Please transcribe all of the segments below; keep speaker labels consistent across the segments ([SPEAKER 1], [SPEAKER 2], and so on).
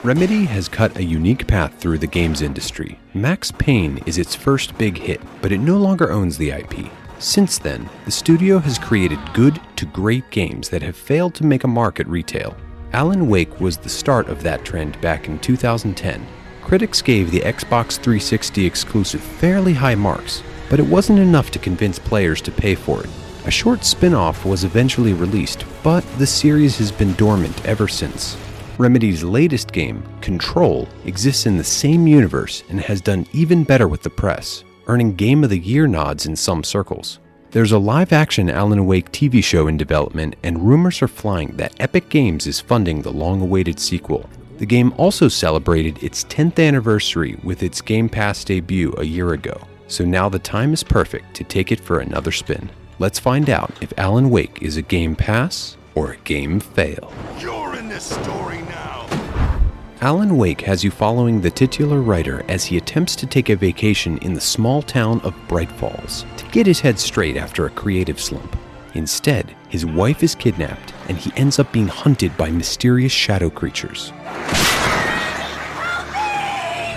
[SPEAKER 1] Remedy has cut a unique path through the games industry. Max Payne is its first big hit, but it no longer owns the IP. Since then, the studio has created good to great games that have failed to make a mark at retail. Alan Wake was the start of that trend back in 2010. Critics gave the Xbox 360 exclusive fairly high marks, but it wasn't enough to convince players to pay for it. A short spin-off was eventually released, but the series has been dormant ever since. Remedy's latest game, Control, exists in the same universe and has done even better with the press, earning Game of the Year nods in some circles. There's a live-action Alan Wake TV show in development, and rumors are flying that Epic Games is funding the long-awaited sequel. The game also celebrated its 10th anniversary with its Game Pass debut a year ago, so now the time is perfect to take it for another spin. Let's find out if Alan Wake is a Game Pass or a game fail.
[SPEAKER 2] You're in this story now!
[SPEAKER 1] Alan Wake has you following the titular writer as he attempts to take a vacation in the small town of Bright Falls to get his head straight after a creative slump. Instead, his wife is kidnapped and he ends up being hunted by mysterious shadow creatures.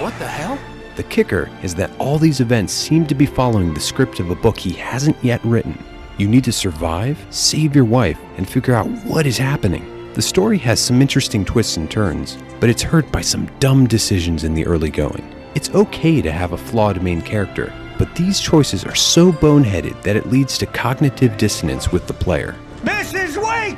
[SPEAKER 3] What the hell?
[SPEAKER 1] The kicker is that all these events seem to be following the script of a book he hasn't yet written. You need to survive, save your wife, and figure out what is happening. The story has some interesting twists and turns, but it's hurt by some dumb decisions in the early going. It's okay to have a flawed main character, but these choices are so boneheaded that it leads to cognitive dissonance with the player.
[SPEAKER 4] Mrs. Wake!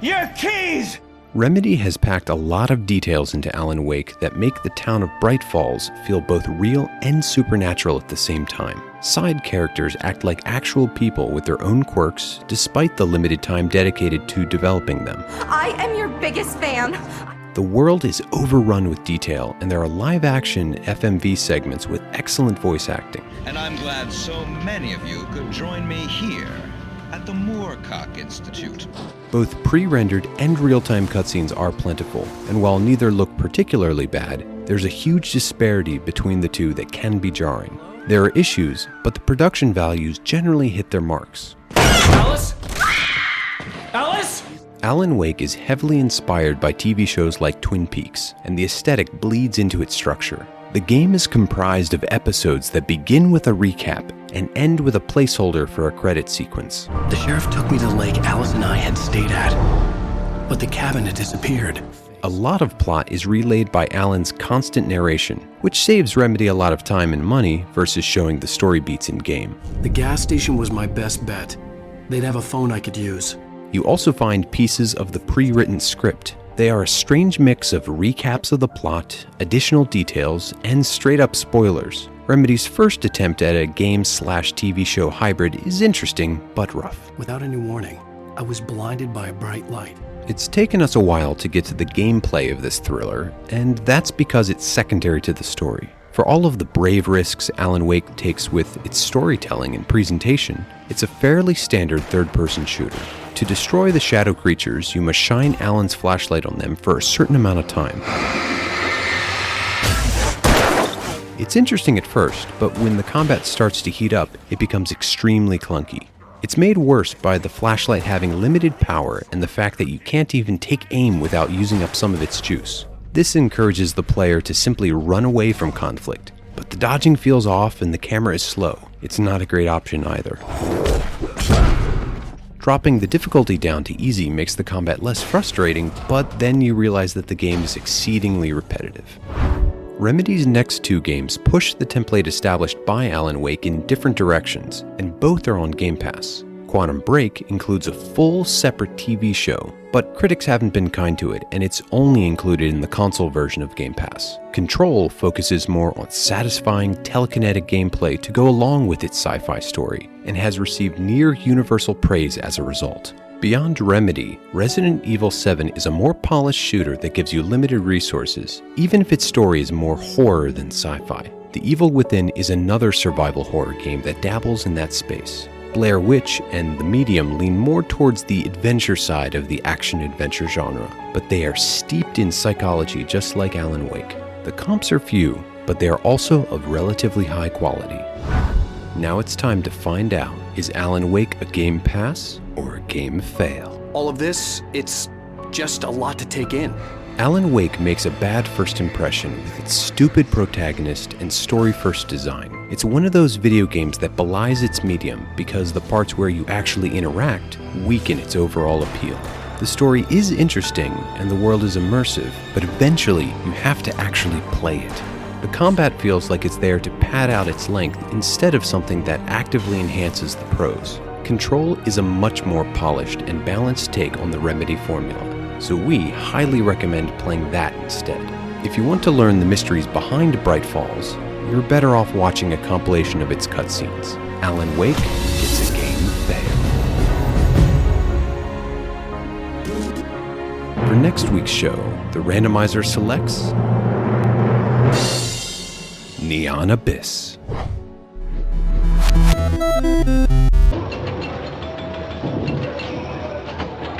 [SPEAKER 4] Your keys!
[SPEAKER 1] Remedy has packed a lot of details into Alan Wake that make the town of Bright Falls feel both real and supernatural at the same time. Side characters act like actual people with their own quirks, despite the limited time dedicated to developing them.
[SPEAKER 5] I am your biggest fan.
[SPEAKER 1] The world is overrun with detail, and there are live-action FMV segments with excellent voice acting.
[SPEAKER 6] And I'm glad so many of you could join me here at the Moorcock Institute.
[SPEAKER 1] Both pre-rendered and real-time cutscenes are plentiful, and while neither look particularly bad, there's a huge disparity between the two that can be jarring. There are issues, but the production values generally hit their marks.
[SPEAKER 4] Alice? Alice?
[SPEAKER 1] Alan Wake is heavily inspired by TV shows like Twin Peaks, and the aesthetic bleeds into its structure. The game is comprised of episodes that begin with a recap and end with a placeholder for a credit sequence.
[SPEAKER 3] The sheriff took me to the lake Alice and I had stayed at, but the cabin had disappeared.
[SPEAKER 1] A lot of plot is relayed by Alan's constant narration, which saves Remedy a lot of time and money versus showing the story beats in-game.
[SPEAKER 3] The gas station was my best bet. They'd have a phone I could use.
[SPEAKER 1] You also find pieces of the pre-written script. They are a strange mix of recaps of the plot, additional details, and straight-up spoilers. Remedy's first attempt at a game/TV show hybrid is interesting, but rough.
[SPEAKER 3] Without any warning, I was blinded by a bright light.
[SPEAKER 1] It's taken us a while to get to the gameplay of this thriller, and that's because it's secondary to the story. For all of the brave risks Alan Wake takes with its storytelling and presentation, it's a fairly standard third-person shooter. To destroy the shadow creatures, you must shine Alan's flashlight on them for a certain amount of time. It's interesting at first, but when the combat starts to heat up, it becomes extremely clunky. It's made worse by the flashlight having limited power and the fact that you can't even take aim without using up some of its juice. This encourages the player to simply run away from conflict, but the dodging feels off and the camera is slow. It's not a great option either. Dropping the difficulty down to easy makes the combat less frustrating, but then you realize that the game is exceedingly repetitive. Remedy's next two games push the template established by Alan Wake in different directions, and both are on Game Pass. Quantum Break includes a full separate TV show, but critics haven't been kind to it, and it's only included in the console version of Game Pass. Control focuses more on satisfying telekinetic gameplay to go along with its sci-fi story, and has received near universal praise as a result. Beyond Remedy, Resident Evil 7 is a more polished shooter that gives you limited resources, even if its story is more horror than sci-fi. The Evil Within is another survival horror game that dabbles in that space. Blair Witch and The Medium lean more towards the adventure side of the action-adventure genre, but they are steeped in psychology just like Alan Wake. The comps are few, but they are also of relatively high quality. Now it's time to find out, is Alan Wake a game pass or a game fail?
[SPEAKER 3] All of this, it's just a lot to take in.
[SPEAKER 1] Alan Wake makes a bad first impression with its stupid protagonist and story-first design. It's one of those video games that belies its medium because the parts where you actually interact weaken its overall appeal. The story is interesting and the world is immersive, but eventually you have to actually play it. The combat feels like it's there to pad out its length instead of something that actively enhances the prose. Control is a much more polished and balanced take on the Remedy formula, so we highly recommend playing that instead. If you want to learn the mysteries behind Bright Falls, you're better off watching a compilation of its cutscenes. Alan Wake gets a game fail. For next week's show, the randomizer selects Neon Abyss.